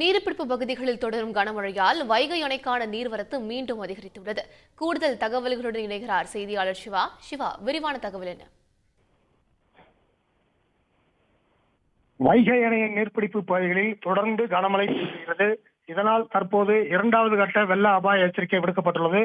நீர்பிடிப்பு பகுதிகளில் தொடரும் கனமழையால் வைகை அணைக்கான நீர்வரத்து மீண்டும் அதிகரித்துள்ளது. கூடுதல் தகவல்களுடன் இணைகிறார் செய்தியாளர் சிவா. சிவா, விரிவான தகவல் என்ன? வைகை அணையின் நீர்பிடிப்பு பகுதிகளில் தொடர்ந்து கனமழை பெய்கிறது. இதனால் தற்போது இரண்டாவது கட்ட வெள்ள அபாய எச்சரிக்கை விடுக்கப்பட்டுள்ளது.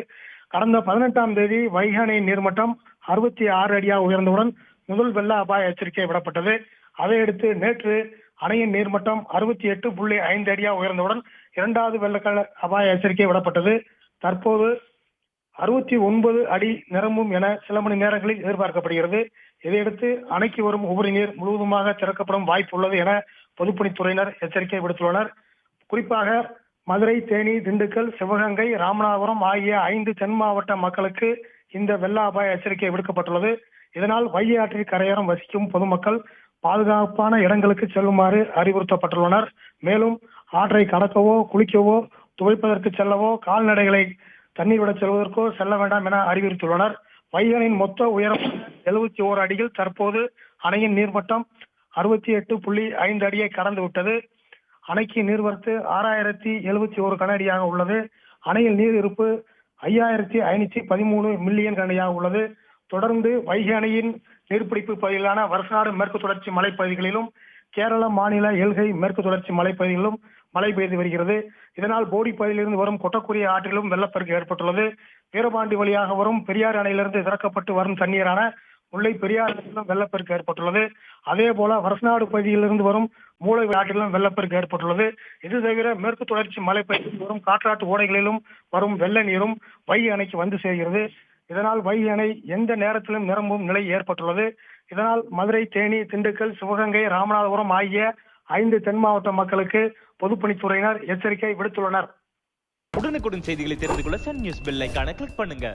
கடந்த 18ஆம் தேதி வைகை அணையின் நீர்மட்டம் 66 அடியாக உயர்ந்தவுடன் முதல் வெள்ள அபாய எச்சரிக்கை விடப்பட்டது. அதையடுத்து நேற்று அணையின் நீர்மட்டம் 68.5 அடியாக உயர்ந்தவுடன் இரண்டாவது வெள்ள அபாய எச்சரிக்கை விடப்பட்டது. தற்போது 69 அடி நிரம்பும் என சில மணி நேரங்களில் எதிர்பார்க்கப்படுகிறது. இதையடுத்து அணைக்கு வரும் உபரி நீர் முழுவதுமாக திறக்கப்படும் வாய்ப்பு உள்ளது என பொதுப்பணித்துறையினர் எச்சரிக்கை விடுத்துள்ளனர். குறிப்பாக மதுரை, தேனி, திண்டுக்கல், சிவகங்கை, ராமநாதபுரம் ஆகிய 5 தென் மாவட்ட மக்களுக்கு இந்த வெள்ள அபாய எச்சரிக்கை விடுக்கப்பட்டுள்ளது. இதனால் வைகை ஆற்றில் கரையோரம் வசிக்கும் பொதுமக்கள் பாதுகாப்பான இடங்களுக்கு செல்லுமாறு அறிவுறுத்தப்பட்டுள்ளனர். மேலும் ஆற்றை கடக்கவோ, குளிக்கவோ, துவைப்பதற்கு செல்லவோ, கால்நடைகளை தண்ணீர் விட செல்வதற்கோ செல்ல வேண்டாம் என அறிவுறுத்தியுள்ளனர். வைகையின் மொத்த உயரம் 71 அடியில் தற்போது அணையின் நீர்மட்டம் 68.5 அடியை கடந்து விட்டது. அணைக்கு நீர்வரத்து 6071 கன அடியாக உள்ளது. அணையில் நீர் இருப்பு 5513 மில்லியன் கன அடியாக உள்ளது. தொடர்ந்து வைகை அணையின் நீர்பிடிப்பு பகுதியிலான வருஷநாடு மேற்கு தொடர்ச்சி மலைப்பகுதிகளிலும் கேரள மாநில எல்கை மேற்கு தொடர்ச்சி மலைப்பகுதிகளிலும் மழை பெய்து வருகிறது. இதனால் போடி பகுதியிலிருந்து வரும் கொட்டக்குரிய ஆற்றிலும் வெள்ளப்பெருக்கு ஏற்பட்டுள்ளது. வீரபாண்டி வழியாக வரும் பெரியார் அணையிலிருந்து திறக்கப்பட்டு வரும் தண்ணீரான முல்லை பெரியார் அணையிலும் வெள்ளப்பெருக்கு ஏற்பட்டுள்ளது. அதே போல வருஷநாடு பகுதியிலிருந்து வரும் மூளை ஆற்றிலும் வெள்ளப்பெருக்கு ஏற்பட்டுள்ளது. இது தவிர மேற்கு தொடர்ச்சி மலைப்பகுதியில் வரும் காற்றாற்று ஓடைகளிலும் வரும் வெள்ள நீரும் வைகை அணைக்கு வந்து சேர்கிறது. இதனால் வைகை அணை எந்த நேரத்திலும் நிரம்பும் நிலை ஏற்பட்டுள்ளது. இதனால் மதுரை, தேனி, திண்டுக்கல், சிவகங்கை, ராமநாதபுரம் ஆகிய 5 தென் மாவட்ட மக்களுக்கு பொதுப்பணித்துறையினர் எச்சரிக்கை விடுத்துள்ளனர். உடனுக்குடன் செய்திகளை தெரிந்து கொள்ள சன் நியூஸ் பெல் ஐகானை கிளிக் பண்ணுங்க.